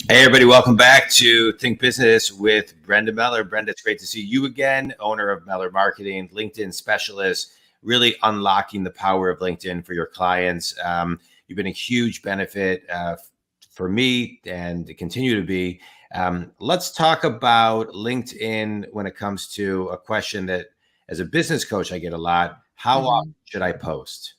Hey, everybody, welcome back to Think Business with Brenda Meller. Brenda, it's great to see you again, owner of Meller Marketing, LinkedIn specialist, really unlocking the power of LinkedIn for your clients. You've been a huge benefit for me and continue to be. Let's talk about LinkedIn when it comes to a question that, as a business coach, I get a lot. How often should I post?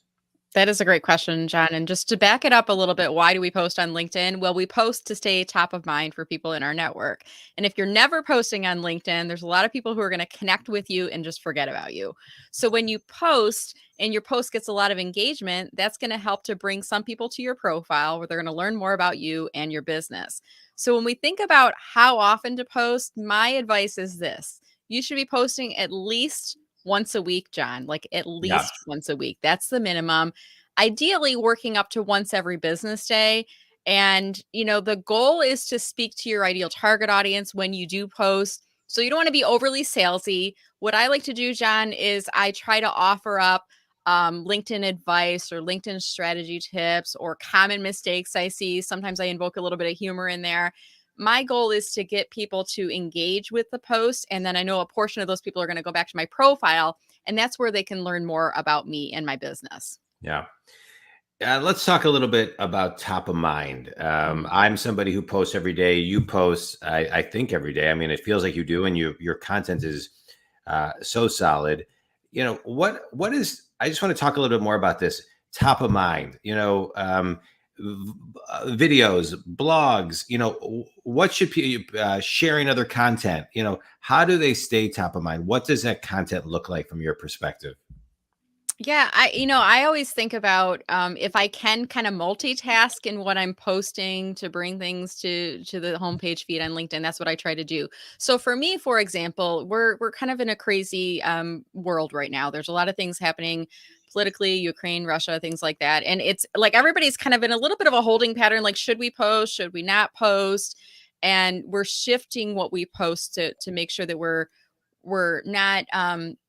That is a great question, John. And just to back it up a little bit, why do we post on LinkedIn? Well, we post to stay top of mind for people in our network. And if you're never posting on LinkedIn, there's a lot of people who are going to connect with you and just forget about you. So when you post and your post gets a lot of engagement, that's going to help to bring some people to your profile where they're going to learn more about you and your business. So when we think about how often to post, my advice is this: you should be posting at least once a week, John, like at Yeah. least once a week. That's the minimum, ideally working up to once every business day. And, the goal is to speak to your ideal target audience when you do post. So you don't want to be overly salesy. What I like to do, John, is I try to offer up LinkedIn advice or LinkedIn strategy tips or common mistakes I see. Sometimes I invoke a little bit of humor in there. My goal is to get people to engage with the post. And then I know a portion of those people are going to go back to my profile, and that's where they can learn more about me and my business. Yeah. Let's talk a little bit about top of mind. Mhm. I'm somebody who posts every day. You post, I think, every day. I mean, it feels like you do, and your content is so solid. What is? I just want to talk a little bit more about this top of mind. Videos, blogs. What should people sharing other content? How do they stay top of mind? What does that content look like from your perspective? Yeah, I always think about if I can kind of multitask in what I'm posting to bring things to the homepage feed on LinkedIn. That's what I try to do. So for me, for example, we're kind of in a crazy world right now. There's a lot of things happening politically, Ukraine, Russia, things like that, and it's like everybody's kind of in a little bit of a holding pattern. Like, should we post? Should we not post? And we're shifting what we post to make sure that we're not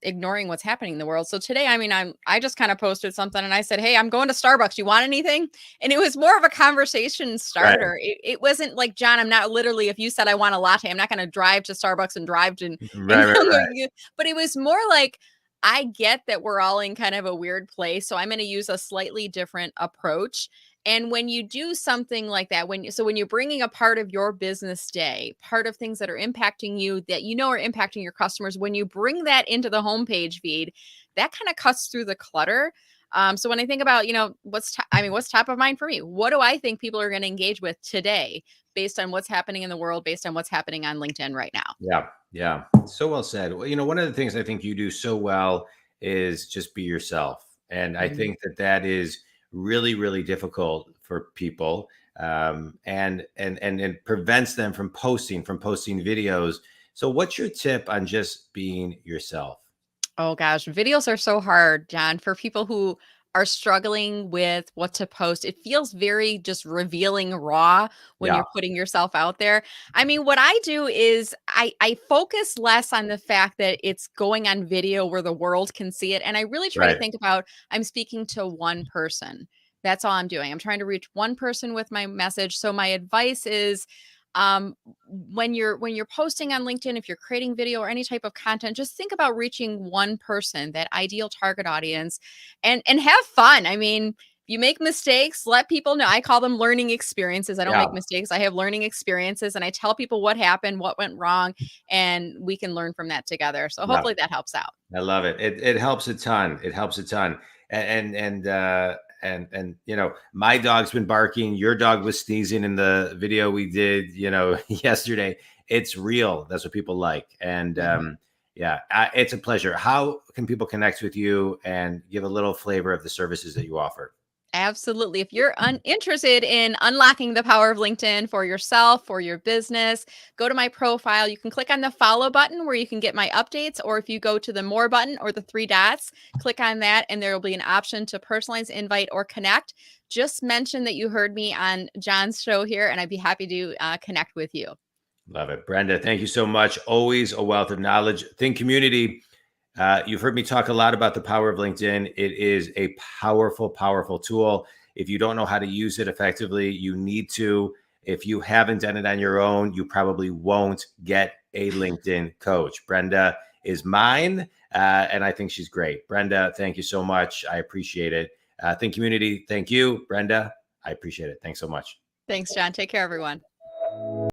ignoring what's happening in the world. So today, I mean, I just kind of posted something and I said, "Hey, I'm going to Starbucks. You want anything?" And it was more of a conversation Right, starter. It wasn't like, John, I'm not literally, if you said I want a latte, I'm not going to drive to Starbucks and drive to right, right, right. but it was more like, I get that we're all in kind of a weird place, so I'm going to use a slightly different approach. And when you do something like that, when you're bringing a part of your business day, part of things that are impacting you that are impacting your customers, when you bring that into the homepage feed, that kind of cuts through the clutter. So when I think about, what's top of mind for me? What do I think people are going to engage with today based on what's happening in the world, based on what's happening on LinkedIn right now? Yeah, yeah. So well said. Well, one of the things I think you do so well is just be yourself. And I Mhm. think that is really, really difficult for people. And it prevents them from posting videos. So what's your tip on just being yourself? Oh gosh, videos are so hard, John, for people who are struggling with what to post. It feels very just revealing raw when Yeah, you're putting yourself out there. I mean, what I do is I focus less on the fact that it's going on video where the world can see it. And I really try to right. think about, I'm speaking to one person. That's all I'm doing. I'm trying to reach one person with my message. So my advice is, um when you're posting on LinkedIn, if you're creating video or any type of content, just think about reaching one person, that ideal target audience, and have fun. I mean, you make mistakes, let people know. I call them learning experiences. I don't Yeah, make mistakes. I have learning experiences, and I tell people what happened, what went wrong, and we can learn from that together. So yeah. hopefully that helps out. I love it. It helps a ton. It helps a ton. And my dog's been barking. Your dog was sneezing in the video we did, yesterday. It's real. That's what people like. And yeah, it's a pleasure. How can people connect with you and give a little flavor of the services that you offer? Absolutely. If you're interested in unlocking the power of LinkedIn for yourself, for your business, go to my profile. You can click on the follow button where you can get my updates, or if you go to the more button or the three dots, click on that, and there will be an option to personalize, invite, or connect. Just mention that you heard me on John's show here, and I'd be happy to connect with you. Love it. Brenda, thank you so much. Always a wealth of knowledge. Think community. You've heard me talk a lot about the power of LinkedIn. It is a powerful, powerful tool. If you don't know how to use it effectively, you need to. If you haven't done it on your own, you probably won't get a LinkedIn coach. Brenda is mine, and I think she's great. Brenda, thank you so much. I appreciate it. Think community, thank you. Brenda, I appreciate it. Thanks so much. Thanks, John. Take care, everyone.